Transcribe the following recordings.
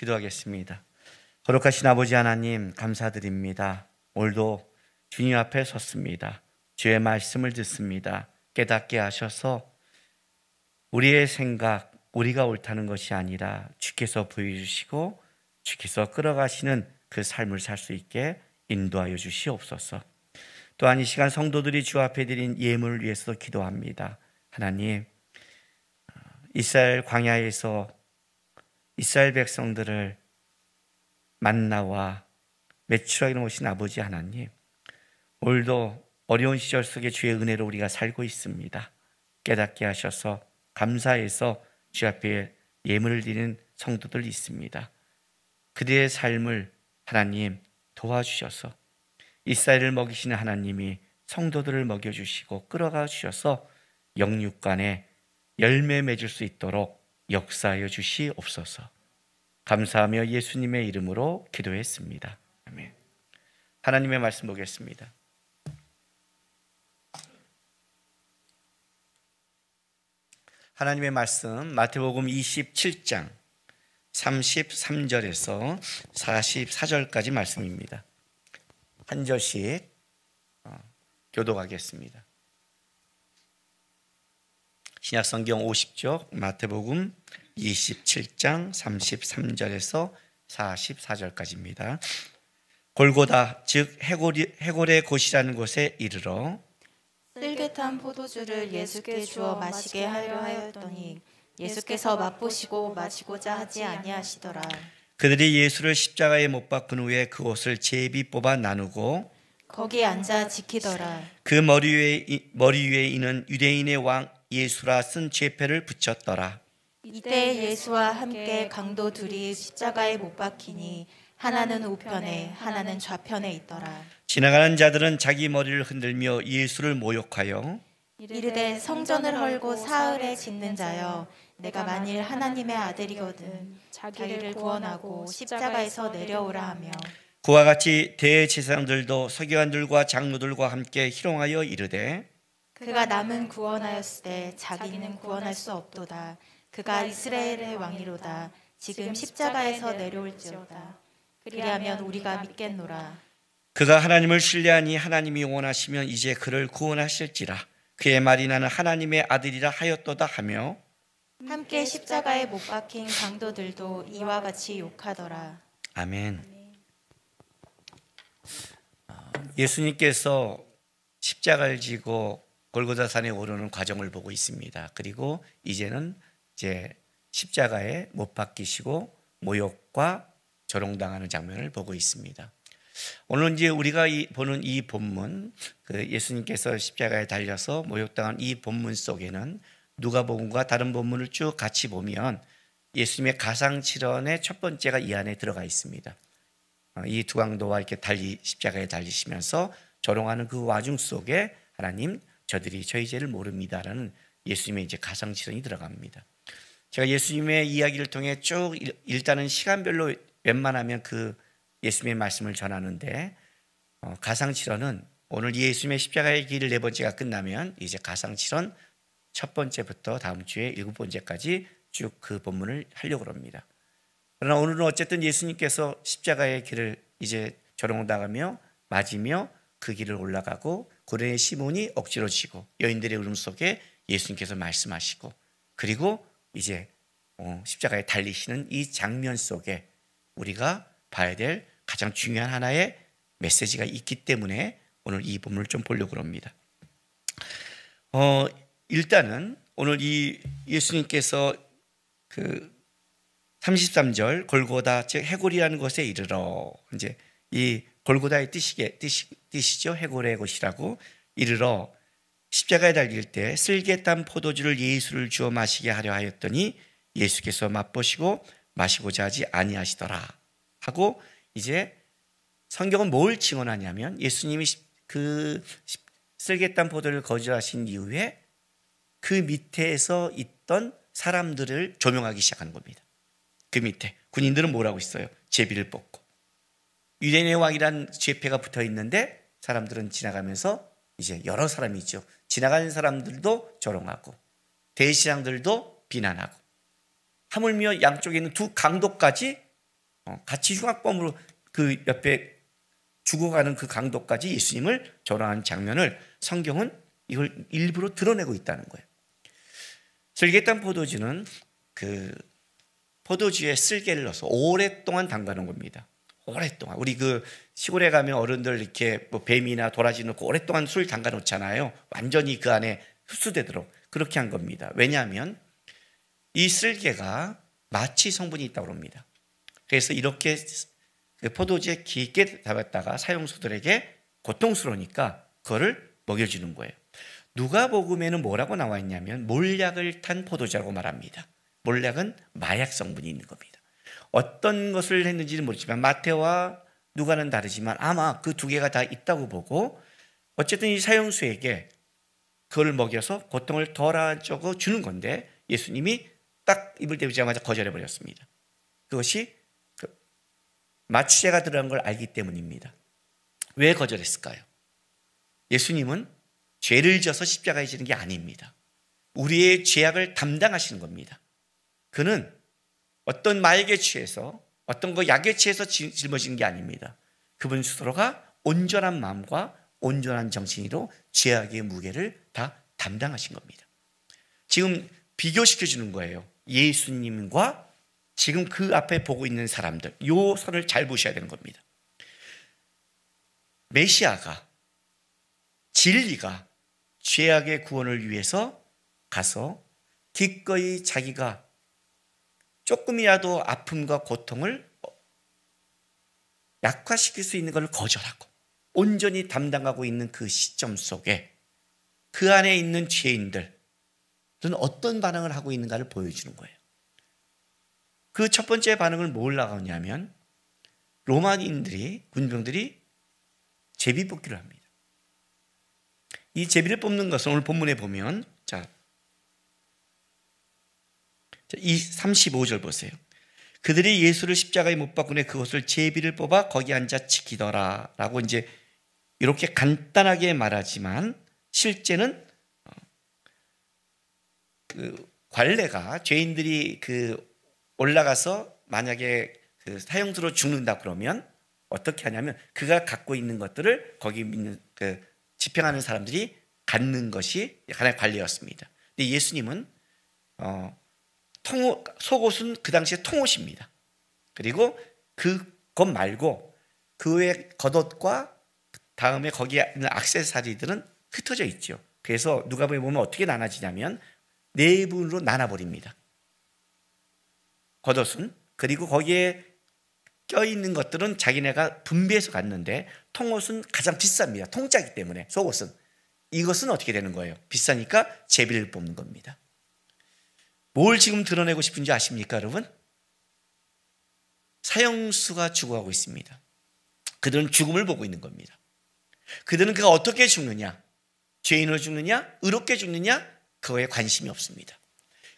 기도하겠습니다. 거룩하신 아버지 하나님 감사드립니다. 오늘도 주님 앞에 섰습니다. 주의 말씀을 듣습니다. 깨닫게 하셔서 우리의 생각, 우리가 옳다는 것이 아니라 주께서 보여주시고 주께서 끌어가시는 그 삶을 살 수 있게 인도하여 주시옵소서. 또한 이 시간 성도들이 주 앞에 드린 예물을 위해서 기도합니다. 하나님, 이스라엘 광야에서 이스라엘 백성들을 만나와 매출하게 놓으신 아버지 하나님, 오늘도 어려운 시절 속에 주의 은혜로 우리가 살고 있습니다. 깨닫게 하셔서 감사해서 주 앞에 예물을 드리는 성도들 있습니다. 그들의 삶을 하나님 도와주셔서 이스라엘을 먹이시는 하나님이 성도들을 먹여주시고 끌어가 주셔서 영육간에 열매 맺을 수 있도록 역사하여 주시옵소서. 감사하며 예수님의 이름으로 기도했습니다. 아멘. 하나님의 말씀 보겠습니다. 하나님의 말씀 마태복음 27장 33절에서 44절까지 말씀입니다. 한 절씩 교독하겠습니다. 신약성경 50쪽 마태복음 27장 33절에서 44절까지입니다. 골고다 즉 해골의 곳이라는 곳에 이르러 쓸개 탄 포도주를 예수께 주어 마시게 하려 하였더니 예수께서 맛보시고 마시고자 하지 아니하시더라. 그들이 예수를 십자가에 못 박은 후에 그 옷을 제비 뽑아 나누고 거기 앉아 지키더라. 그 머리 위에 이는 유대인의 왕 예수라 쓴 죄패를 붙였더라. 이때 예수와 함께 강도 둘이 십자가에 못 박히니 하나는 우편에 하나는 좌편에 있더라. 지나가는 자들은 자기 머리를 흔들며 예수를 모욕하여 이르되 성전을 헐고 사흘에 짓는 자여, 내가 만일 하나님의 아들이거든 자기를 구원하고 십자가에서 내려오라 하며, 그와 같이 대제사장들도 서기관들과 장로들과 함께 희롱하여 이르되 그가 남은 구원하였으되 자기는 구원할 수 없도다. 그가 이스라엘의 왕이로다. 지금 십자가에서 내려올지어다. 그리하면 우리가 믿겠노라. 그가 하나님을 신뢰하니 하나님이 원하시면 이제 그를 구원하실지라. 그의 말이 나는 하나님의 아들이라 하였도다 하며 함께 십자가에 못 박힌 강도들도 이와 같이 욕하더라. 아멘. 예수님께서 십자가를 지고 골고다산에 오르는 과정을 보고 있습니다. 그리고 이제는 십자가에 못 박히시고 모욕과 조롱당하는 장면을 보고 있습니다. 오늘 이제 우리가 보는 이 본문, 예수님께서 십자가에 달려서 모욕당한 이 본문 속에는 누가복음과 다른 본문을 쭉 같이 보면 예수님의 가상칠언의 첫 번째가 이 안에 들어가 있습니다. 이 두 강도와 이렇게 십자가에 달리시면서 조롱하는 그 와중 속에 하나님, 저들이 저희 죄를 모릅니다라는 예수님의 이제 가상칠언이 들어갑니다. 제가 예수님의 이야기를 통해 쭉 일단은 시간별로 웬만하면 그 예수님의 말씀을 전하는데, 가상칠언은 오늘 예수님의 십자가의 길 네 번째가 끝나면 이제 가상칠언 첫 번째부터 다음 주에 일곱 번째까지 쭉 그 본문을 하려고 합니다. 그러나 오늘은 어쨌든 예수님께서 십자가의 길을 이제 조롱당하며 맞으며 그 길을 올라가고 고레의 시몬이 억지로 지고 여인들의 울음 속에 예수님께서 말씀하시고, 그리고 이제 십자가에 달리시는 이 장면 속에 우리가 봐야 될 가장 중요한 하나의 메시지가 있기 때문에 오늘 이 본문을 좀 보려고 합니다. 일단은 오늘 이 예수님께서 그 33절 골고다 즉 해골이라는 곳에 이르러, 이제 이 골고다의 뜻이죠. 해골의 곳이라고. 이르러 십자가에 달릴 때 쓸개 딴 포도주를 예수를 주어 마시게 하려 하였더니 예수께서 맛보시고 마시고자 하지 아니하시더라 하고, 이제 성경은 뭘 증언하냐면 예수님이 그 쓸개 딴 포도를 거절하신 이후에 그 밑에서 있던 사람들을 조명하기 시작하는 겁니다. 그 밑에 군인들은 뭐라고 있어요? 제비를 뽑고, 유대인의 왕이란 죄패가 붙어 있는데 사람들은 지나가면서 이제 여러 사람이 있죠. 지나가는 사람들도 조롱하고 대제사장들도 비난하고, 하물며 양쪽에 있는 두 강도까지 같이 흉악범으로 그 옆에 죽어가는 그 강도까지 예수님을 조롱한 장면을 성경은 이걸 일부러 드러내고 있다는 거예요. 슬개탄 포도주는 그 포도주에 쓸개를 넣어서 오랫동안 담가놓은 겁니다. 오랫동안. 우리 그 시골에 가면 어른들 이렇게 뭐 뱀이나 도라지 넣고 오랫동안 술 담가 놓잖아요. 완전히 그 안에 흡수되도록 그렇게 한 겁니다. 왜냐하면 이 쓸개가 마취 성분이 있다고 합니다. 그래서 이렇게 그 포도주에 깊게 담았다가 사형수들에게 고통스러우니까 그거를 먹여주는 거예요. 누가복음에는 뭐라고 나와 있냐면 몰약을 탄 포도주라고 말합니다. 몰약은 마약 성분이 있는 겁니다. 어떤 것을 했는지는 모르지만 마태와 누가는 다르지만 아마 그 두 개가 다 있다고 보고 어쨌든 이 사형수에게 그걸 먹여서 고통을 덜어주고 주는 건데 예수님이 딱 입을 대자마자 거절해 버렸습니다. 그것이 마취제가 들어간 걸 알기 때문입니다. 왜 거절했을까요? 예수님은 죄를 져서 십자가에 지는 게 아닙니다. 우리의 죄악을 담당하시는 겁니다. 그는 어떤 마약에 취해서 어떤 거 약에 취해서 짊어지는 게 아닙니다. 그분 스스로가 온전한 마음과 온전한 정신으로 죄악의 무게를 다 담당하신 겁니다. 지금 비교시켜 주는 거예요. 예수님과 지금 그 앞에 보고 있는 사람들, 요 선을 잘 보셔야 되는 겁니다. 메시아가 진리가 죄악의 구원을 위해서 가서 기꺼이 자기가 조금이라도 아픔과 고통을 약화시킬 수 있는 것을 거절하고 온전히 담당하고 있는 그 시점 속에 그 안에 있는 죄인들은 어떤 반응을 하고 있는가를 보여주는 거예요. 그 첫 번째 반응을 뭘 나가냐면 로마인들이 군병들이 제비 뽑기를 합니다. 이 제비를 뽑는 것은 오늘 본문에 보면 이 35절 보세요. 그들이 예수를 십자가에 못 박으니 그것을 제비를 뽑아 거기 앉아 지키더라 라고 이제 이렇게 간단하게 말하지만 실제는 그 관례가 죄인들이 그 올라가서 만약에 그 사형수로 죽는다 그러면 어떻게 하냐면 그가 갖고 있는 것들을 거기 있는 그 집행하는 사람들이 갖는 것이 하나의 관례였습니다. 근데 예수님은 속옷은 그 당시에 통옷입니다. 그리고 그것 말고 그 외에 겉옷과 다음에 거기에 있는 액세서리들은 흩어져 있죠. 그래서 누가복음에 보면 어떻게 나눠지냐면 네 부분으로 나눠버립니다. 겉옷은, 그리고 거기에 껴있는 것들은 자기네가 분배해서 갔는데 통옷은 가장 비쌉니다. 통짜기 때문에. 속옷은. 이것은 어떻게 되는 거예요? 비싸니까 제비를 뽑는 겁니다. 뭘 지금 드러내고 싶은지 아십니까, 여러분? 사형수가 죽어가고 있습니다. 그들은 죽음을 보고 있는 겁니다. 그들은 그가 어떻게 죽느냐, 죄인으로 죽느냐, 의롭게 죽느냐, 그거에 관심이 없습니다.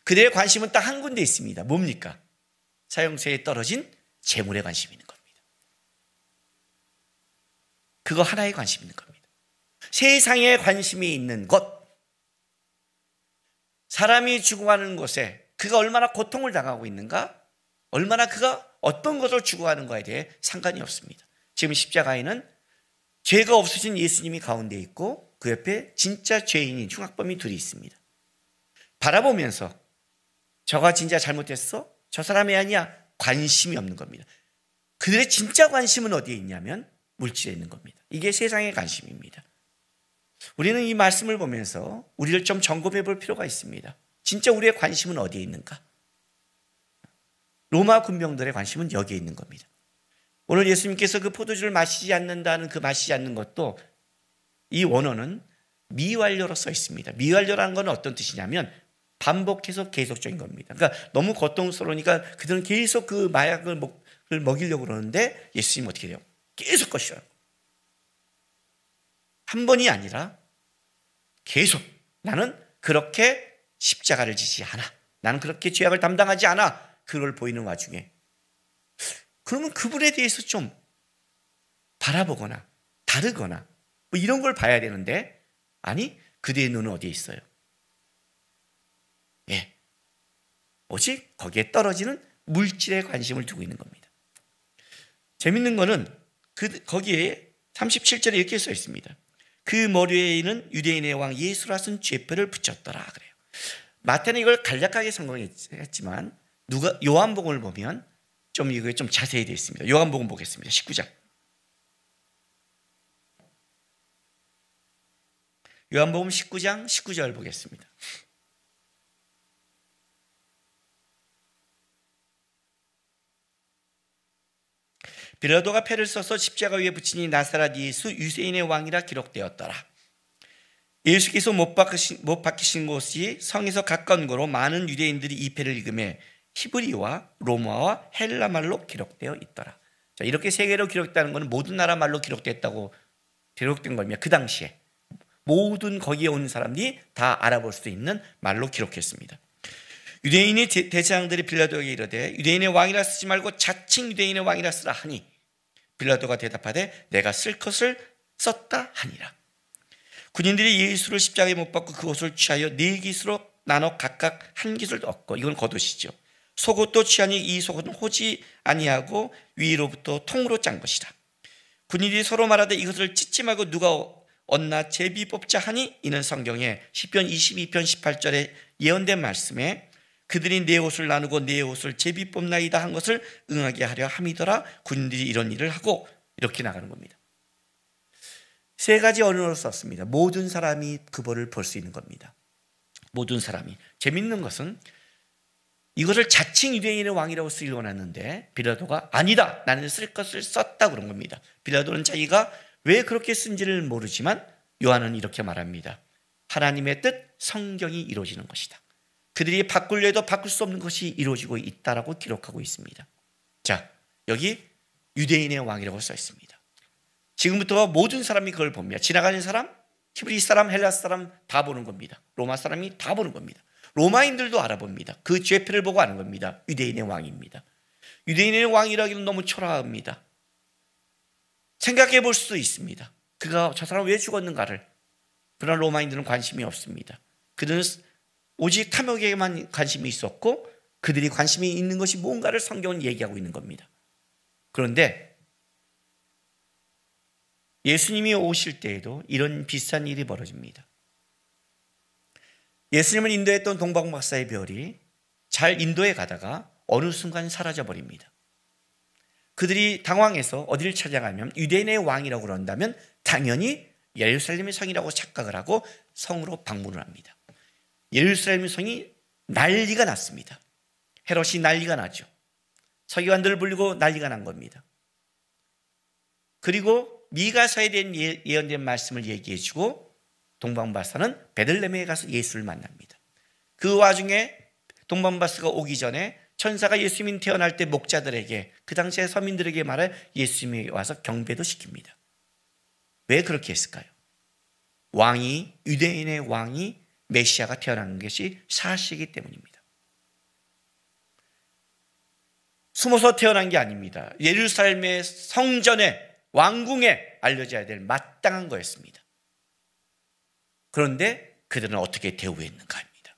그들의 관심은 딱 한 군데 있습니다. 뭡니까? 사형수에 떨어진 재물에 관심이 있는 겁니다. 그거 하나에 관심이 있는 겁니다. 세상에 관심이 있는 것, 사람이 죽어가는 곳에 그가 얼마나 고통을 당하고 있는가, 얼마나 그가 어떤 것을 죽어가는가에 대해 상관이 없습니다. 지금 십자가에는 죄가 없으신 예수님이 가운데 있고 그 옆에 진짜 죄인인 흉악범이 둘이 있습니다. 바라보면서 저가 진짜 잘못했어? 저 사람이 아니야? 관심이 없는 겁니다. 그들의 진짜 관심은 어디에 있냐면 물질에 있는 겁니다. 이게 세상의 관심입니다. 우리는 이 말씀을 보면서 우리를 좀 점검해 볼 필요가 있습니다. 진짜 우리의 관심은 어디에 있는가? 로마 군병들의 관심은 여기에 있는 겁니다. 오늘 예수님께서 그 포도주를 마시지 않는다는 그 마시지 않는 것도 이 원어는 미완료로 써 있습니다. 미완료라는 건 어떤 뜻이냐면 반복해서 계속적인 겁니다. 그러니까 너무 고통스러우니까 그들은 계속 그 마약을 먹이려고 그러는데 예수님은 어떻게 돼요? 계속 거셔요. 한 번이 아니라 계속 나는 그렇게 십자가를 지지 않아. 나는 그렇게 죄악을 담당하지 않아. 그걸 보이는 와중에 그러면 그분에 대해서 좀 바라보거나 다르거나 뭐 이런 걸 봐야 되는데 아니 그들의 눈은 어디에 있어요? 오직 거기에 떨어지는 물질에 관심을 두고 있는 겁니다. 재밌는 거는 거기에 37절에 이렇게 써 있습니다. 그 머리에는 유대인의 왕 예수라 쓴 죄표를 붙였더라 그래요. 마태는 이걸 간략하게 성공했지만 요한복음을 보면 이게 좀 자세히 되어 있습니다. 요한복음 보겠습니다. 19장. 요한복음 19장 19절 보겠습니다. 빌라도가 패를 써서 십자가 위에 붙이니 나사렛 예수 유대인의 왕이라 기록되었더라. 예수께서 못 박히신 곳이 성에서 가까운 거로 많은 유대인들이 이 패를 읽음에 히브리와 로마와 헬라 말로 기록되어 있더라. 자, 이렇게 세 개로 기록됐다는 것은 모든 나라 말로 기록된 겁니다. 그 당시에 모든 거기에 온 사람들이 다 알아볼 수 있는 말로 기록했습니다. 유대인의 대제사장들이 빌라도에게 이르되 유대인의 왕이라 쓰지 말고 자칭 유대인의 왕이라 쓰라 하니 빌라도가 대답하되 내가 쓸 것을 썼다 하니라. 군인들이 예수를 십자가에 못 박고 그 옷을 취하여 네 깃으로 나눠 각각 한 깃을 얻고, 이건 겉옷이죠. 속옷도 취하니 이 속옷은 호지 아니하고 위로부터 통으로 짠 것이라. 군인들이 서로 말하되 이것을 찢지 말고 누가 얻나 제비 뽑자 하니 이는 성경에 시편 22편 18절에 예언된 말씀에 그들이 내 옷을 나누고 내 옷을 제비 뽑나이다 한 것을 응하게 하려 함이더라. 군인들이 이런 일을 하고 이렇게 나가는 겁니다. 세 가지 언어로 썼습니다. 모든 사람이 그 벌을 볼 수 있는 겁니다. 모든 사람이. 재밌는 것은 이것을 자칭 유대인의 왕이라고 쓰기로 원했는데 빌라도가 아니다, 나는 쓸 것을 썼다 그런 겁니다. 빌라도는 자기가 왜 그렇게 쓴지를 모르지만 요한은 이렇게 말합니다. 하나님의 뜻, 성경이 이루어지는 것이다. 그들이 바꾸려 해도 바꿀 수 없는 것이 이루어지고 있다라고 기록하고 있습니다. 자, 여기 유대인의 왕이라고 써 있습니다. 지금부터 모든 사람이 그걸 봅니다. 지나가는 사람, 히브리 사람, 헬라 사람 다 보는 겁니다. 로마 사람이 다 보는 겁니다. 로마인들도 알아봅니다. 그 죄표를 보고 아는 겁니다. 유대인의 왕입니다. 유대인의 왕이라기는 너무 초라합니다. 생각해 볼 수도 있습니다. 저 사람 왜 죽었는가를. 그러나 로마인들은 관심이 없습니다. 그들은 오직 탐욕에만 관심이 있었고 그들이 관심이 있는 것이 뭔가를 성경은 얘기하고 있는 겁니다. 그런데 예수님이 오실 때에도 이런 비슷한 일이 벌어집니다. 예수님을 인도했던 동방박사의 별이 잘 인도에 가다가 어느 순간 사라져버립니다. 그들이 당황해서 어디를 찾아가면 유대인의 왕이라고 그런다면 당연히 예루살렘의 성이라고 착각을 하고 성으로 방문을 합니다. 예루살렘의 성이 난리가 났습니다. 헤롯이 난리가 나죠. 서기관들을 불리고 난리가 난 겁니다. 그리고 미가서에 대한 예언된 말씀을 얘기해주고 동방박사는 베들레헴에 가서 예수를 만납니다. 그 와중에 동방박사가 오기 전에 천사가 예수님이 태어날 때 목자들에게, 그 당시에 서민들에게 말해 예수님이 와서 경배도 시킵니다. 왜 그렇게 했을까요? 유대인의 왕이 메시아가 태어나는 것이 사실이기 때문입니다. 숨어서 태어난 게 아닙니다. 예루살렘의 성전에, 왕궁에 알려져야 될 마땅한 거였습니다. 그런데 그들은 어떻게 대우했는가 합니다.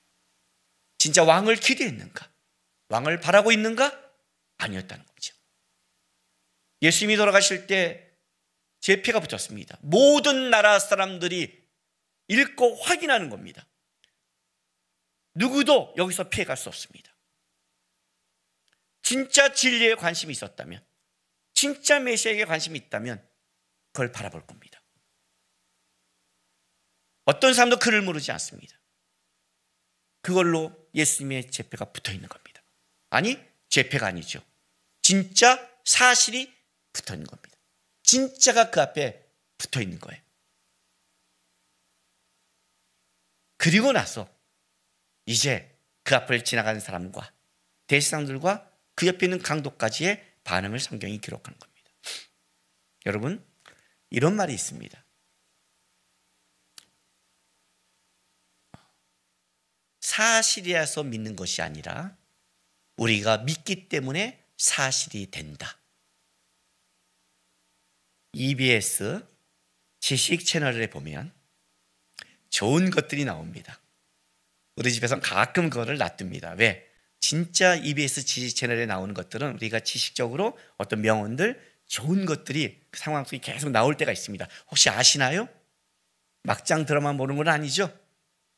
진짜 왕을 기대했는가? 왕을 바라고 있는가? 아니었다는 거죠. 예수님이 돌아가실 때 제패가 붙었습니다. 모든 나라 사람들이 읽고 확인하는 겁니다. 누구도 여기서 피해갈 수 없습니다. 진짜 진리에 관심이 있었다면, 진짜 메시아에게 관심이 있다면 그걸 바라볼 겁니다. 어떤 사람도 그를 모르지 않습니다. 그걸로 예수님의 제패가 붙어있는 겁니다. 아니, 제패가 아니죠. 진짜 사실이 붙어있는 겁니다. 진짜가 그 앞에 붙어있는 거예요. 그리고 나서 이제 그 앞을 지나가는 사람과 대제사장들과 그 옆에 있는 강도까지의 반응을 성경이 기록하는 겁니다. 여러분, 이런 말이 있습니다. 사실이라서 믿는 것이 아니라 우리가 믿기 때문에 사실이 된다. EBS 지식 채널에 보면 좋은 것들이 나옵니다. 우리 집에서는 가끔 그거를 놔둡니다. 왜? 진짜 EBS 지식 채널에 나오는 것들은 우리가 지식적으로 어떤 명언들, 좋은 것들이 그 상황 속에 계속 나올 때가 있습니다. 혹시 아시나요? 막장 드라마 보는 건 아니죠?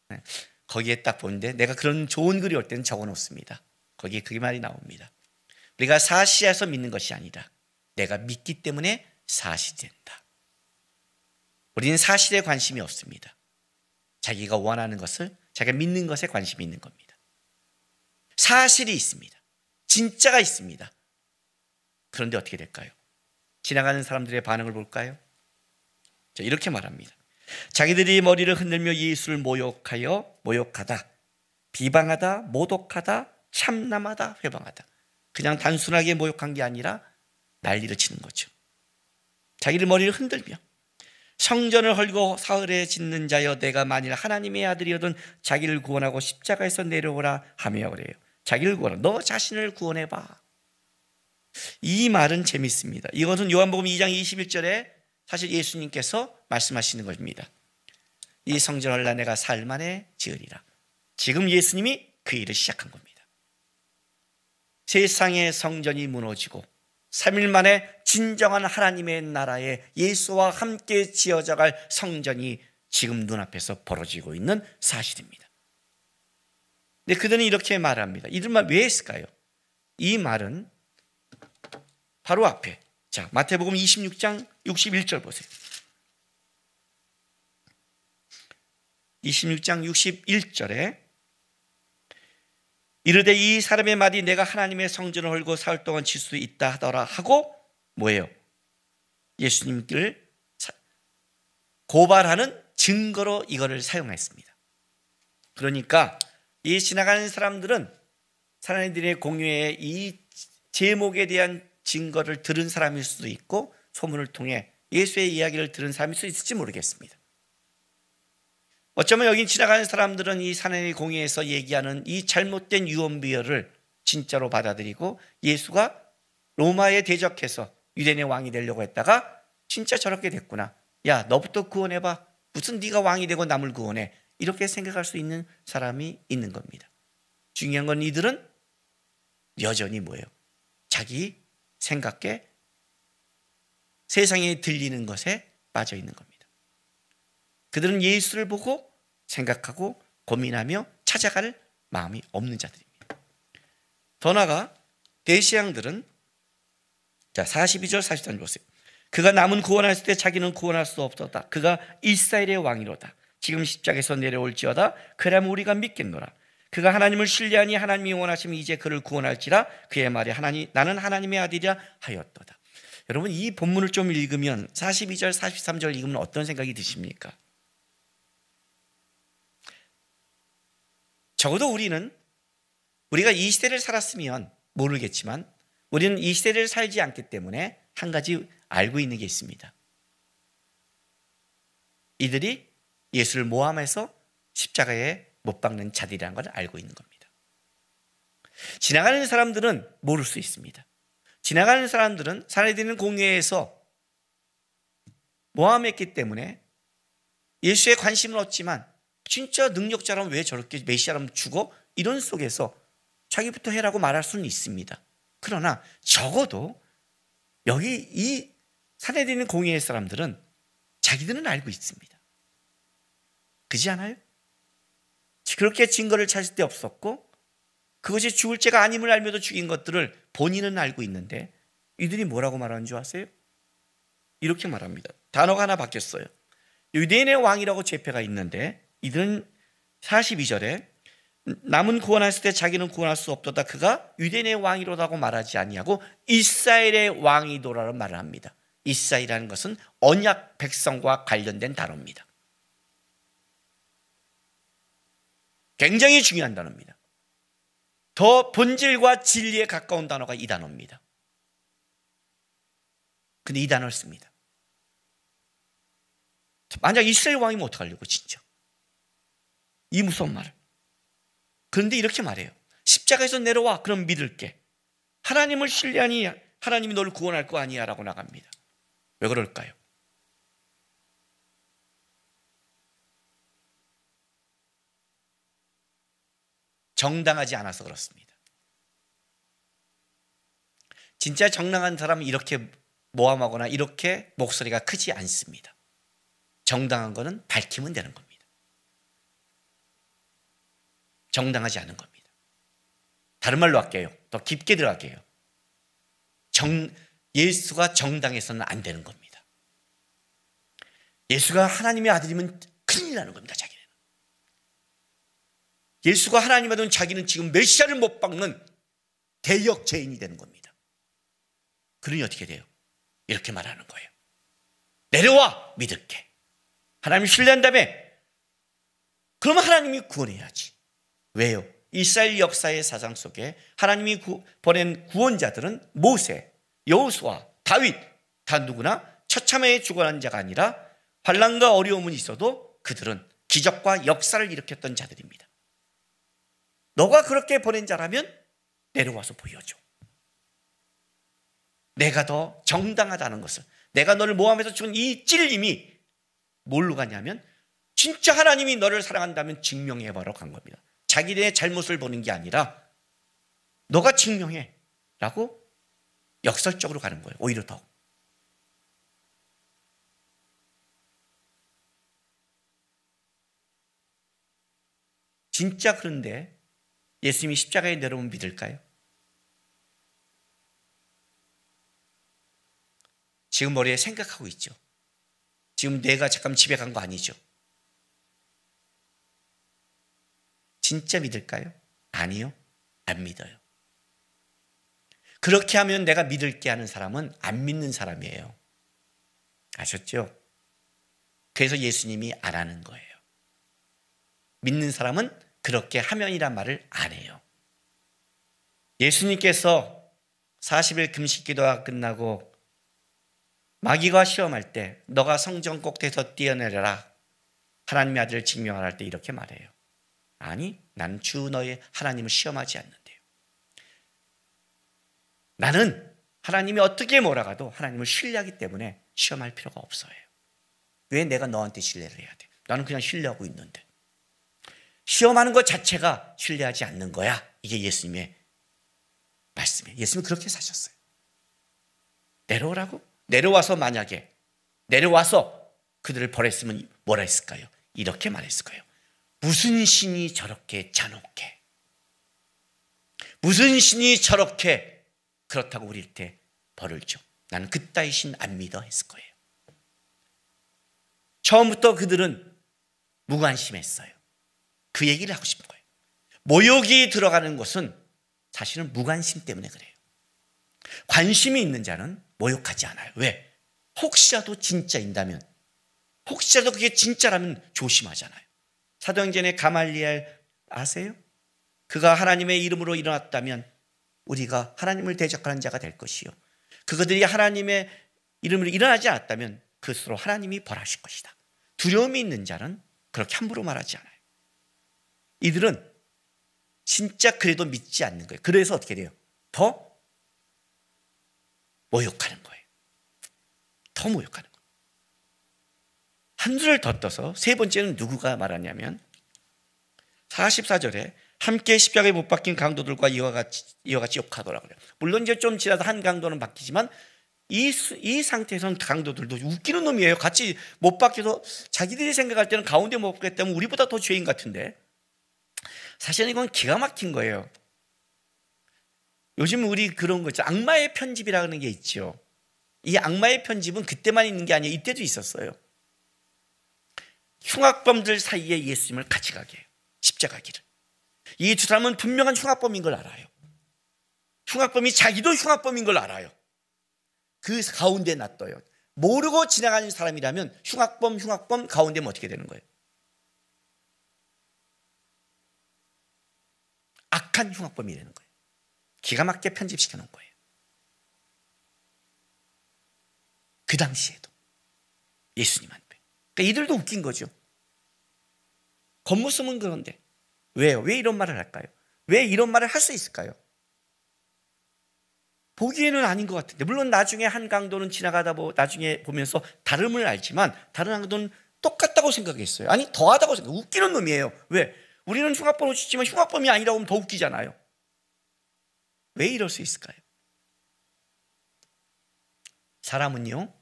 네. 거기에 딱 보는데 내가 그런 좋은 글이 올 때는 적어놓습니다. 거기에 그 말이 나옵니다. 우리가 사시에서 믿는 것이 아니라 내가 믿기 때문에 사시된다. 우리는 사실에 관심이 없습니다. 자기가 원하는 것을, 자기가 믿는 것에 관심이 있는 겁니다. 사실이 있습니다. 진짜가 있습니다. 그런데 어떻게 될까요? 지나가는 사람들의 반응을 볼까요? 자, 이렇게 말합니다. 자기들이 머리를 흔들며 예수를 모욕하다, 비방하다, 모독하다, 참남하다, 회방하다. 그냥 단순하게 모욕한 게 아니라 난리를 치는 거죠. 자기들 머리를 흔들며 성전을 헐고 사흘에 짓는 자여 내가 만일 하나님의 아들이거든 자기를 구원하고 십자가에서 내려오라 하며 그래요. 자기를 구원하라. 너 자신을 구원해봐. 이 말은 재밌습니다. 이것은 요한복음 2장 21절에 사실 예수님께서 말씀하시는 것입니다. 이 성전을 내가 사흘 만에 지으리라. 지금 예수님이 그 일을 시작한 겁니다. 세상의 성전이 무너지고 3일 만에 진정한 하나님의 나라에 예수와 함께 지어져갈 성전이 지금 눈앞에서 벌어지고 있는 사실입니다. 근데 그들은 이렇게 말합니다. 이들만 왜 했을까요? 이 말은 바로 앞에, 자, 마태복음 26장 61절 보세요. 26장 61절에 이르되 이 사람의 말이 내가 하나님의 성전을 헐고 사흘 동안 칠 수 있다 하더라 하고 뭐예요? 예수님을 고발하는 증거로 이거를 사용했습니다. 그러니까 이 지나가는 사람들은 사람들의 공유의 이 제목에 대한 증거를 들은 사람일 수도 있고 소문을 통해 예수의 이야기를 들은 사람일 수도 있을지 모르겠습니다. 어쩌면 여기 지나가는 사람들은 이 사내의 공예에서 얘기하는 이 잘못된 유언비어를 진짜로 받아들이고 예수가 로마에 대적해서 유대인의 왕이 되려고 했다가 진짜 저렇게 됐구나. 야, 너부터 구원해봐. 무슨 네가 왕이 되고 남을 구원해. 이렇게 생각할 수 있는 사람이 있는 겁니다. 중요한 건 이들은 여전히 뭐예요? 자기 생각에 세상에 들리는 것에 빠져 있는 겁니다. 그들은 예수를 보고 생각하고 고민하며 찾아갈 마음이 없는 자들입니다. 더 나아가 대시양들은 자 42절 43절 보세요. 그가 남은 구원했을 때 자기는 구원할 수 없었다. 그가 이스라엘의 왕이로다. 지금 십자가에서 내려올지어다. 그라면 우리가 믿겠노라. 그가 하나님을 신뢰하니 하나님이 원하시면 이제 그를 구원할지라. 그의 말이 나는 하나님의 아들이라 하였도다. 여러분 이 본문을 좀 읽으면 42절 43절 읽으면 어떤 생각이 드십니까? 적어도 우리가 이 시대를 살았으면 모르겠지만 우리는 이 시대를 살지 않기 때문에 한 가지 알고 있는 게 있습니다. 이들이 예수를 모함해서 십자가에 못 박는 자들이라는 걸 알고 있는 겁니다. 지나가는 사람들은 모를 수 있습니다. 지나가는 사람들은 사내들은 공회에서 모함했기 때문에 예수에 관심은 없지만 진짜 능력자라면 왜 저렇게 메시아라면 죽어? 이런 속에서 자기부터 해라고 말할 수는 있습니다. 그러나 적어도 여기 이 사내들은 공회의 사람들은 자기들은 알고 있습니다. 그렇지 않아요? 그렇게 증거를 찾을 데 없었고 그것이 죽을 죄가 아님을 알며도 죽인 것들을 본인은 알고 있는데 이들이 뭐라고 말하는 줄 아세요? 이렇게 말합니다. 단어가 하나 바뀌었어요. 유대인의 왕이라고 죄패가 있는데 이들은 42절에 남은 구원했을 때 자기는 구원할 수 없도다. 그가 유대인의 왕이로다고 말하지 아니하고 이스라엘의 왕이도라고 말을 합니다. 이스라엘이라는 것은 언약 백성과 관련된 단어입니다. 굉장히 중요한 단어입니다. 더 본질과 진리에 가까운 단어가 이 단어입니다. 근데 이 단어를 씁니다. 만약 이스라엘 왕이면 어떡하려고 진짜 이 무서운 말을. 그런데 이렇게 말해요. 십자가에서 내려와 그럼 믿을게. 하나님을 신뢰하니 하나님이 너를 구원할 거 아니야 라고 나갑니다. 왜 그럴까요? 정당하지 않아서 그렇습니다. 진짜 정당한 사람은 이렇게 모함하거나 이렇게 목소리가 크지 않습니다. 정당한 거는 밝히면 되는 겁니다. 정당하지 않은 겁니다. 다른 말로 할게요. 더 깊게 들어갈게요. 예수가 정당해서는 안 되는 겁니다. 예수가 하나님의 아들이면 큰일 나는 겁니다. 자기는. 예수가 하나님 아들은 자기는 지금 메시아를 못 박는 대역 죄인이 되는 겁니다. 그러니 어떻게 돼요? 이렇게 말하는 거예요. 내려와 믿을게. 하나님 신뢰한 다음에 그러면 하나님이 구원해야지. 왜요? 이스라엘 역사의 사상 속에 하나님이 보낸 구원자들은 모세, 여호수아, 다윗 다 누구나 처참하게 죽어난 자가 아니라 환난과 어려움은 있어도 그들은 기적과 역사를 일으켰던 자들입니다. 너가 그렇게 보낸 자라면 내려와서 보여줘. 내가 더 정당하다는 것을, 내가 너를 모함해서 준 이 찔림이 뭘로 가냐면 진짜 하나님이 너를 사랑한다면 증명해봐라 간 겁니다. 자기네 잘못을 보는 게 아니라 너가 증명해 라고 역설적으로 가는 거예요. 오히려 더. 진짜 그런데 예수님이 십자가에 내려오면 믿을까요? 지금 머리에 생각하고 있죠. 지금 내가 잠깐 집에 간 거 아니죠. 진짜 믿을까요? 아니요. 안 믿어요. 그렇게 하면 내가 믿을게 하는 사람은 안 믿는 사람이에요. 아셨죠? 그래서 예수님이 안 하는 거예요. 믿는 사람은 그렇게 하면이란 말을 안 해요. 예수님께서 40일 금식 기도가 끝나고 마귀가 시험할 때 너가 성전 꼭대기에서 뛰어내려라. 하나님의 아들을 증명하라 할 때 이렇게 말해요. 아니, 난 주 너의 하나님을 시험하지 않는데요. 나는 하나님이 어떻게 몰아가도 하나님을 신뢰하기 때문에 시험할 필요가 없어요. 왜 내가 너한테 신뢰를 해야 돼? 나는 그냥 신뢰하고 있는데. 시험하는 것 자체가 신뢰하지 않는 거야. 이게 예수님의 말씀이에요. 예수님은 그렇게 사셨어요. 내려오라고? 내려와서 만약에 내려와서 그들을 버렸으면 뭐라 했을까요? 이렇게 말했을 거예요. 무슨 신이 저렇게 잔혹해? 무슨 신이 저렇게 그렇다고 우리한테 벌을 줘? 나는 그따위 신 안 믿어 했을 거예요. 처음부터 그들은 무관심했어요. 그 얘기를 하고 싶은 거예요. 모욕이 들어가는 것은 사실은 무관심 때문에 그래요. 관심이 있는 자는 모욕하지 않아요. 왜? 혹시라도 진짜인다면, 혹시라도 그게 진짜라면 조심하잖아요. 사도행전의 가말리엘 아세요? 그가 하나님의 이름으로 일어났다면 우리가 하나님을 대적하는 자가 될 것이요, 그들이 하나님의 이름으로 일어나지 않았다면 그것으로 하나님이 벌하실 것이다. 두려움이 있는 자는 그렇게 함부로 말하지 않아요. 이들은 진짜 그래도 믿지 않는 거예요. 그래서 어떻게 돼요? 더 모욕하는 거예요. 더 모욕하는 거예요. 한 줄을 더 떠서 세 번째는 누구가 말하냐면 44절에 함께 십자가에 못 박힌 강도들과 이와 같이 욕하더라 그래요. 물론 이제 좀 지나서 한 강도는 바뀌지만 이 상태에서는 강도들도 웃기는 놈이에요. 같이 못 박혀서 자기들이 생각할 때는 가운데 못 박혔다면 우리보다 더 죄인 같은데, 사실은 이건 기가 막힌 거예요. 요즘 우리 그런 거 있죠. 악마의 편집이라는 게 있죠. 이 악마의 편집은 그때만 있는 게 아니에요. 이때도 있었어요. 흉악범들 사이에 예수님을 같이 가게 해요. 십자가 길을. 이 두 사람은 분명한 흉악범인 걸 알아요. 흉악범이 자기도 흉악범인 걸 알아요. 그 가운데 놔둬요. 모르고 지나가는 사람이라면 흉악범 가운데면 어떻게 되는 거예요? 악한 흉악범이 되는 거예요. 기가 막히게 편집시켜 놓은 거예요. 그 당시에도 예수님한테. 그러니까 이들도 웃긴 거죠. 겉모습은 그런데 왜요? 왜 이런 말을 할까요? 왜 이런 말을 할 수 있을까요? 보기에는 아닌 것 같은데, 물론 나중에 한 강도는 지나가다 나중에 보면서 다름을 알지만 다른 강도는 똑같다고 생각했어요. 아니 더하다고 생각해요. 웃기는 놈이에요. 왜? 우리는 흉악범을 치지만 흉악범이 아니라고 하면 더 웃기잖아요. 왜 이럴 수 있을까요? 사람은요,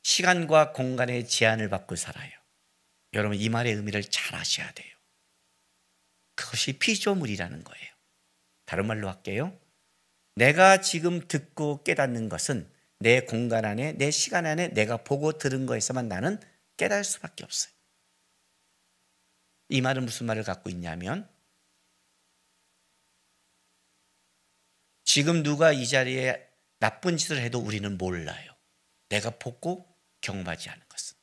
시간과 공간의 제한을 받고 살아요. 여러분, 이 말의 의미를 잘 아셔야 돼요. 그것이 피조물이라는 거예요. 다른 말로 할게요. 내가 지금 듣고 깨닫는 것은 내 공간 안에, 내 시간 안에 내가 보고 들은 거에서만 나는 깨달을 수밖에 없어요. 이 말은 무슨 말을 갖고 있냐면, 지금 누가 이 자리에 나쁜 짓을 해도 우리는 몰라요. 내가 보고 경험하지 않은 것은.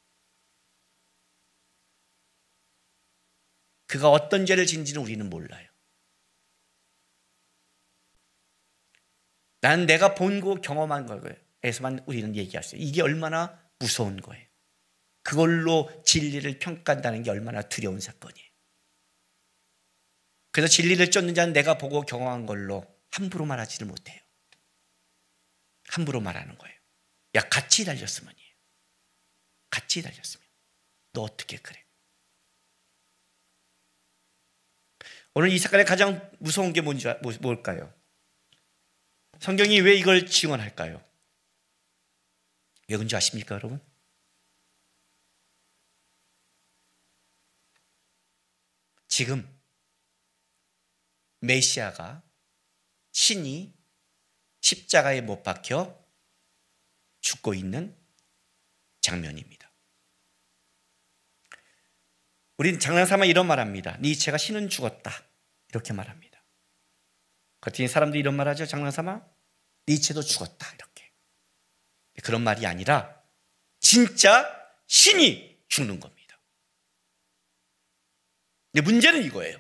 그가 어떤 죄를 지은지는 우리는 몰라요. 난 내가 본고 경험한 거에서만 우리는 얘기할 수 있어요. 이게 얼마나 무서운 거예요. 그걸로 진리를 평가한다는 게 얼마나 두려운 사건이에요. 그래서 진리를 쫓는 자는 내가 보고 경험한 걸로 함부로 말하지를 못해요. 함부로 말하는 거예요. 야, 같이 달렸으면이에요. 같이 달렸으면. 너 어떻게 그래? 오늘 이 사건의 가장 무서운 게 뭘까요? 성경이 왜 이걸 지원할까요? 왜 그런지 아십니까, 여러분? 지금 메시아가, 신이 십자가에 못 박혀 죽고 있는 장면입니다. 우린 장난삼아 이런 말합니다. 니체가 신은 죽었다, 이렇게 말합니다. 겉으로 사람들이 이런 말하죠. 장난삼아 니체도 죽었다, 이렇게. 그런 말이 아니라 진짜 신이 죽는 겁니다. 근데 문제는 이거예요.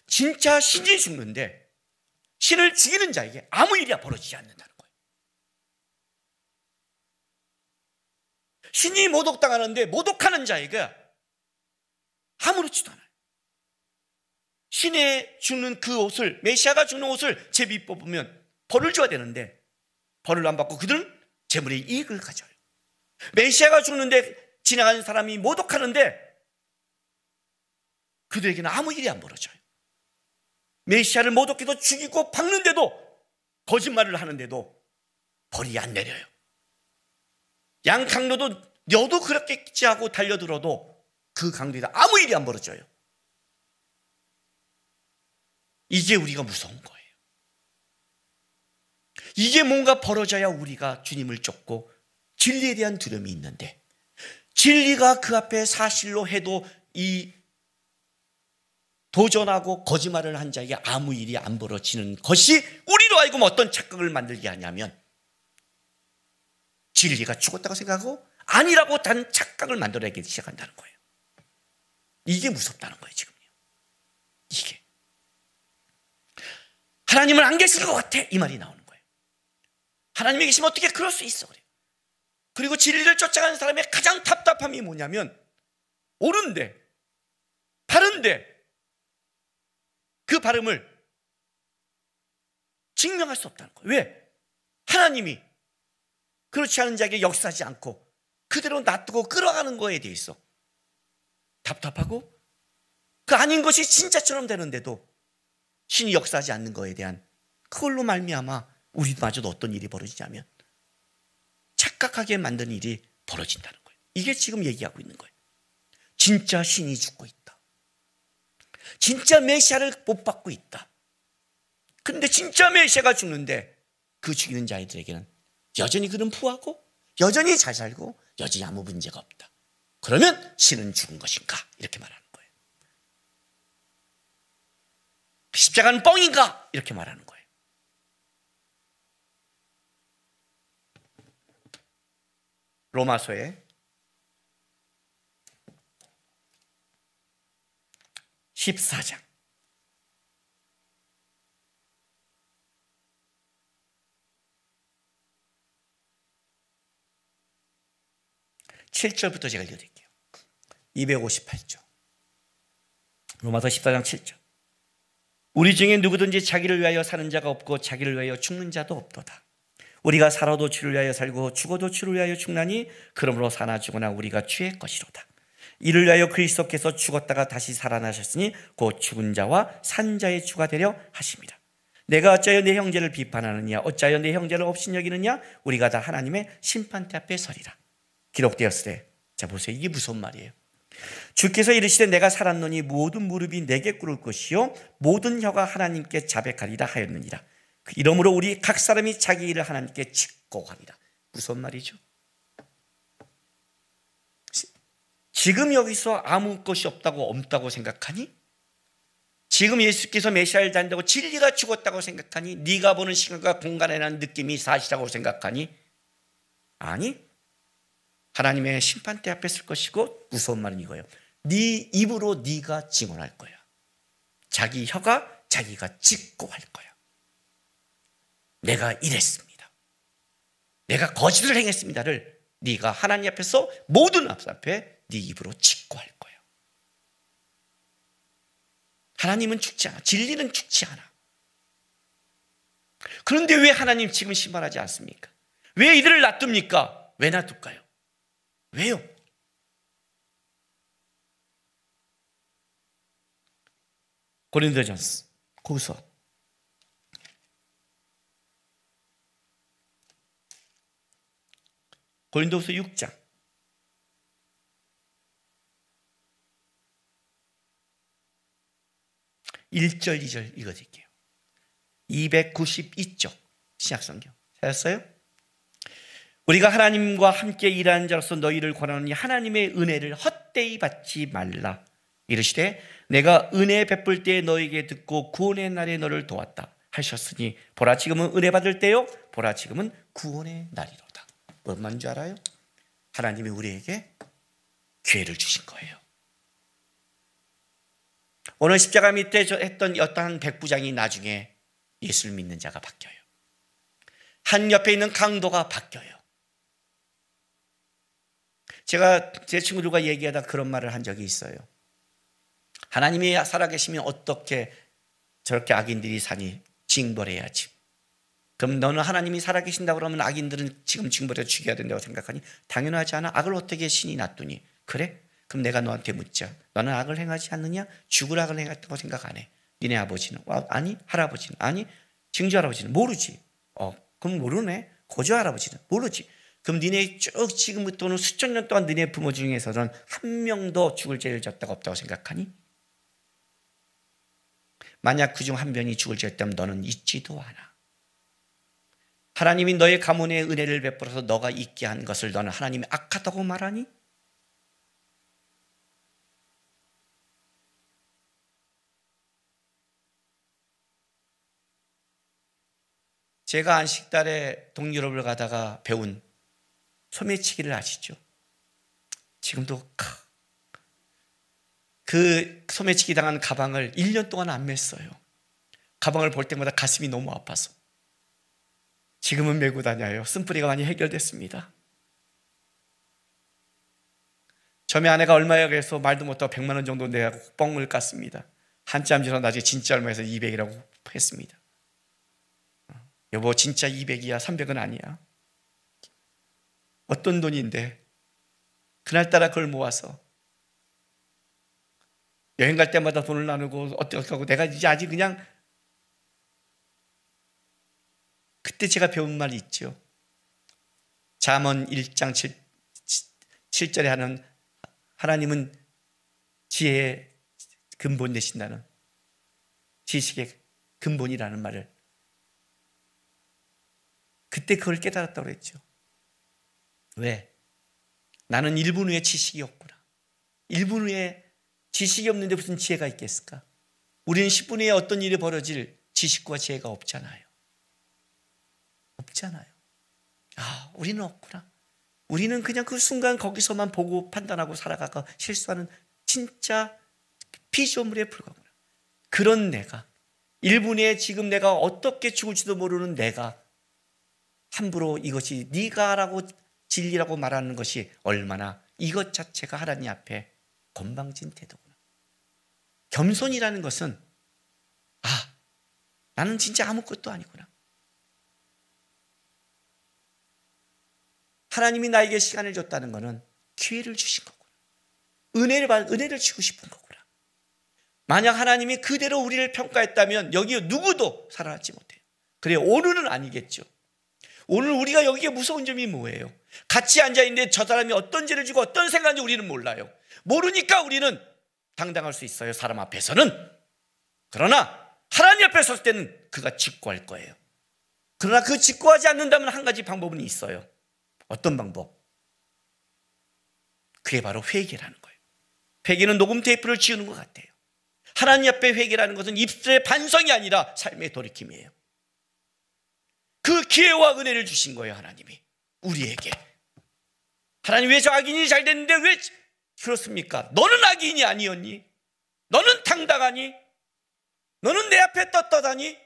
진짜 신이 죽는데 신을 죽이는 자에게 아무 일이 벌어지지 않는다는 거예요. 신이 모독당하는데 모독하는 자에게 아무렇지도 않아요. 신의 죽는 그 옷을, 메시아가 죽는 옷을 제비 뽑으면 벌을 줘야 되는데 벌을 안 받고 그들은 재물의 이익을 가져요. 메시아가 죽는데 지나가는 사람이 모독하는데 그들에게는 아무 일이 안 벌어져요. 메시아를 모독해도 죽이고 박는데도, 거짓말을 하는데도 벌이 안 내려요. 양 강로도 여도 그렇게 하고 달려들어도 그 강도에다 아무 일이 안 벌어져요. 이게 우리가 무서운 거예요. 이게 뭔가 벌어져야 우리가 주님을 쫓고 진리에 대한 두려움이 있는데, 진리가 그 앞에 사실로 해도 이 도전하고 거짓말을 한 자에게 아무 일이 안 벌어지는 것이 우리로 하여금 어떤 착각을 만들게 하냐면, 진리가 죽었다고 생각하고 아니라고 단 착각을 만들어내기 시작한다는 거예요. 이게 무섭다는 거예요, 지금요. 이게. 하나님은 안 계실 것 같아, 이 말이 나오는 거예요. 하나님이 계시면 어떻게 그럴 수 있어, 그래요. 그리고 진리를 쫓아가는 사람의 가장 답답함이 뭐냐면, 옳은데, 바른데 그 발음을 증명할 수 없다는 거예요. 왜? 하나님이 그렇지 않은 자에게 역사하지 않고 그대로 놔두고 끌어가는 거에 대해서 답답하고, 그 아닌 것이 진짜처럼 되는데도 신이 역사하지 않는 거에 대한, 그걸로 말미암아 우리마저도 어떤 일이 벌어지냐면 착각하게 만드는 일이 벌어진다는 거예요. 이게 지금 얘기하고 있는 거예요. 진짜 신이 죽고 있다. 진짜 메시아를 못 받고 있다. 근데 진짜 메시아가 죽는데 그 죽이는 자들에게는 여전히 그는 부하고 여전히 잘 살고 여전히 아무 문제가 없다. 그러면 신은 죽은 것인가? 이렇게 말하는 거예요. 십자가는 뻥인가? 이렇게 말하는 거예요. 로마서에 14장 7절부터 제가 읽어드릴게요. 258조. 로마서 14장 7절. 우리 중에 누구든지 자기를 위하여 사는 자가 없고 자기를 위하여 죽는 자도 없도다. 우리가 살아도 주를 위하여 살고 죽어도 주를 위하여 죽나니 그러므로 사나 죽으나 우리가 주의 것이로다. 이를 위하여 그리스도께서 죽었다가 다시 살아나셨으니 곧 죽은 자와 산 자의 주가 되려 하십니다. 내가 어찌하여 내 형제를 비판하느냐? 어찌하여 내 형제를 업신여기느냐? 우리가 다 하나님의 심판대 앞에 서리라. 기록되었으되. 자, 보세요. 이게 무슨 말이에요? 주께서 이르시되 내가 살았노니 모든 무릎이 내게 꿇을 것이요 모든 혀가 하나님께 자백하리라 하였느니라. 이러므로 우리 각 사람이 자기 일을 하나님께 직고하리라. 무슨 말이죠? 지금 여기서 아무 것이 없다고 생각하니? 지금 예수께서 메시아를 다닌다고 진리가 죽었다고 생각하니? 네가 보는 시간과 공간에 대한 느낌이 사실이라고 생각하니? 아니, 하나님의 심판대 앞에 설 것이고 무서운 말은 이거예요. 네 입으로 네가 증언할 거야. 자기 혀가 자기가 직고할 거야. 내가 이랬습니다. 내가 거짓을 행했습니다를 네가 하나님 앞에서 모든 앞에 네 입으로 직고할 거야. 하나님은 죽지 않아. 진리는 죽지 않아. 그런데 왜 하나님 지금 심판하지 않습니까? 왜 이들을 놔둡니까? 왜 놔둘까요? 왜요? 고린도전서 고서 고린도서 6장 1절 2절 읽어드릴게요. 292쪽 신약성경 찾았어요? 우리가 하나님과 함께 일하는 자로서 너희를 권하노니 하나님의 은혜를 헛되이 받지 말라. 이르시되 내가 은혜 베풀 때에 너에게 듣고 구원의 날에 너를 도왔다 하셨으니 보라 지금은 은혜 받을 때요 보라 지금은 구원의 날이로다. 뭔 말인 줄 알아요? 하나님이 우리에게 기회를 주신 거예요. 오늘 십자가 밑에 했던 어떠한 백부장이 나중에 예수를 믿는 자가 바뀌어요. 한 옆에 있는 강도가 바뀌어요. 제가 제 친구들과 얘기하다 그런 말을 한 적이 있어요. 하나님이 살아계시면 어떻게 저렇게 악인들이 사니? 징벌해야지. 그럼 너는 하나님이 살아계신다고 그러면 악인들은 지금 징벌해서 죽여야 된다고 생각하니? 당연하지 않아. 악을 어떻게 신이 놔두니? 그래? 그럼 내가 너한테 묻자. 너는 악을 행하지 않느냐? 죽을 악을 행했다고 생각 안 해. 니네 아버지는? 아니. 할아버지는? 아니. 증조 할아버지는? 모르지. 그럼 모르네. 고조 할아버지는? 모르지. 그럼 니네 쭉 지금부터는 수천 년 동안 니네 부모 중에서는 한 명도 죽을 죄를 졌다가 없다고 생각하니? 만약 그중 한 명이 죽을 죄를 졌다면 너는 있지도 않아. 하나님이 너의 가문에 은혜를 베풀어서 너가 있게 한 것을 너는 하나님이 악하다고 말하니? 제가 안식달에 동유럽을 가다가 배운 소매치기를 아시죠? 지금도 그 소매치기 당한 가방을 1년 동안 안 맸어요. 가방을 볼 때마다 가슴이 너무 아파서. 지금은 메고 다녀요. 쓴뿌리가 많이 해결됐습니다. 저희 아내가 얼마야 그래서 말도 못하고 100만 원 정도 내고 뻥을 깠습니다. 한참 지나서 나중에 진짜 얼마에서 200이라고 했습니다. 여보 진짜 200이야 300은 아니야. 어떤 돈인데 그날따라 그걸 모아서 여행 갈 때마다 돈을 나누고 어떻게 하고 내가 이제 아직 그냥 그때 제가 배운 말이 있죠. 잠언 1장 7절에 하는 하나님은 지혜의 근본 되신다는 지식의 근본이라는 말을 그때 그걸 깨달았다고 그랬죠. 왜? 나는 1분 후에 지식이 없구나. 1분 후에 지식이 없는데 무슨 지혜가 있겠을까? 우리는 10분 후에 어떤 일이 벌어질 지식과 지혜가 없잖아요. 없잖아요. 우리는 없구나. 우리는 그냥 그 순간 거기서만 보고 판단하고 살아가고 실수하는 진짜 피조물에 불과하구나. 그런 내가 1분 후에 지금 내가 어떻게 죽을지도 모르는 내가 함부로 이것이 네가라고 진리라고 말하는 것이 얼마나 이것 자체가 하나님 앞에 건방진 태도구나. 겸손이라는 것은 나는 진짜 아무것도 아니구나. 하나님이 나에게 시간을 줬다는 것은 기회를 주신 거구나. 은혜를 주고 싶은 거구나. 만약 하나님이 그대로 우리를 평가했다면 여기 누구도 살아남지 못해요. 그래, 오늘은 아니겠죠. 오늘 우리가 여기에 무서운 점이 뭐예요? 같이 앉아있는데 저 사람이 어떤 죄를 지고 어떤 생각인지 우리는 몰라요. 모르니까 우리는 당당할 수 있어요, 사람 앞에서는. 그러나 하나님 앞에 섰을 때는 그가 직고할 거예요. 그러나 그 직고하지 않는다면 한 가지 방법은 있어요. 어떤 방법? 그게 바로 회개라는 거예요. 회개는 녹음 테이프를 지우는 것 같아요. 하나님 앞에 회개라는 것은 입술의 반성이 아니라 삶의 돌이킴이에요. 그 기회와 은혜를 주신 거예요, 하나님이 우리에게. 하나님, 왜 저 악인이 잘 됐는데 왜 그렇습니까? 너는 악인이 아니었니? 너는 당당하니? 너는 내 앞에 떳떳하니?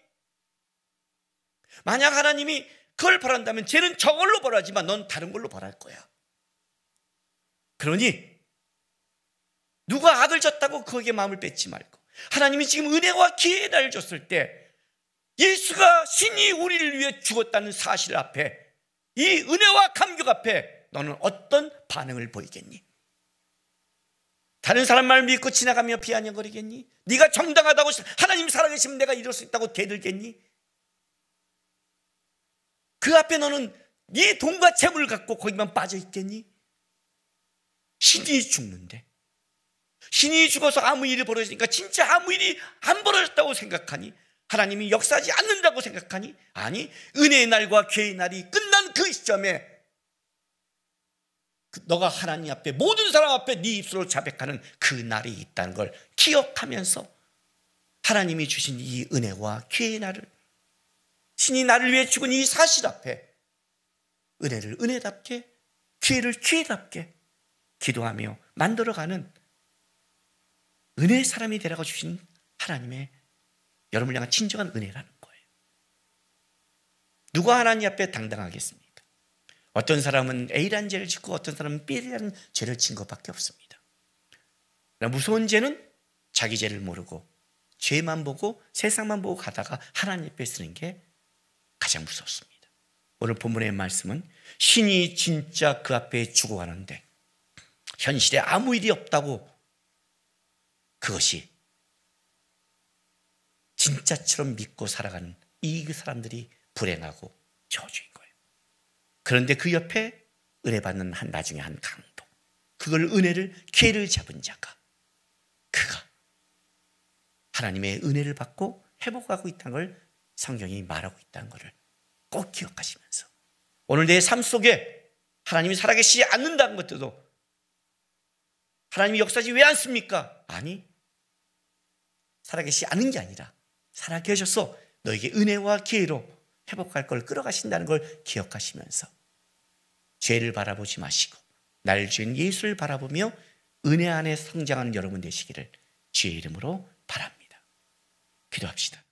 만약 하나님이 그걸 벌한다면 쟤는 저걸로 벌하지만 넌 다른 걸로 벌할 거야. 그러니 누가 악을 졌다고 거기에 마음을 뺏지 말고, 하나님이 지금 은혜와 기회를 줬을 때 예수가 신이 우리를 위해 죽었다는 사실 앞에, 이 은혜와 감격 앞에 너는 어떤 반응을 보이겠니? 다른 사람 말 믿고 지나가며 비아냥거리겠니? 네가 정당하다고, 하나님 살아계시면 내가 이럴 수 있다고 대들겠니? 그 앞에 너는 네 돈과 재물을 갖고 거기만 빠져 있겠니? 신이 죽는데, 신이 죽어서 아무 일이 벌어지니까 진짜 아무 일이 안 벌어졌다고 생각하니? 하나님이 역사하지 않는다고 생각하니? 아니, 은혜의 날과 괴의 날이 끝난 그 시점에 너가 하나님 앞에, 모든 사람 앞에 네 입술로 자백하는 그 날이 있다는 걸 기억하면서 하나님이 주신 이 은혜와 괴의 날을, 신이 나를 위해 죽은 이 사실 앞에 은혜를 은혜답게, 기회를 기회답게 기도하며 만들어가는 은혜의 사람이 되라고 주신 하나님의 여러분을 향한 진정한 은혜라는 거예요. 누가 하나님 앞에 당당하겠습니까? 어떤 사람은 A라는 죄를 짓고 어떤 사람은 B라는 죄를 진 것밖에 없습니다. 무서운 죄는 자기 죄를 모르고 죄만 보고 세상만 보고 가다가 하나님 앞에 서는 게 가장 무섭습니다. 오늘 본문의 말씀은 신이 진짜 그 앞에 죽어가는데 현실에 아무 일이 없다고, 그것이 진짜처럼 믿고 살아가는 이 사람들이 불행하고 저주인 거예요. 그런데 그 옆에 은혜 받는 나중에 한 강도, 그걸 은혜를, 기회를 잡은 자가, 그가 하나님의 은혜를 받고 회복하고 있다는 걸 성경이 말하고 있다는 것을 꼭 기억하시면서, 오늘 내 삶 속에 하나님이 살아계시지 않는다는 것들도, 하나님이 역사하지 왜 않습니까? 아니, 살아계시지 않은 게 아니라 살아계셔서 너에게 은혜와 기회로 회복할 걸 끌어가신다는 걸 기억하시면서 죄를 바라보지 마시고 날 주인 예수를 바라보며 은혜 안에 성장하는 여러분 되시기를 주의 이름으로 바랍니다. 기도합시다.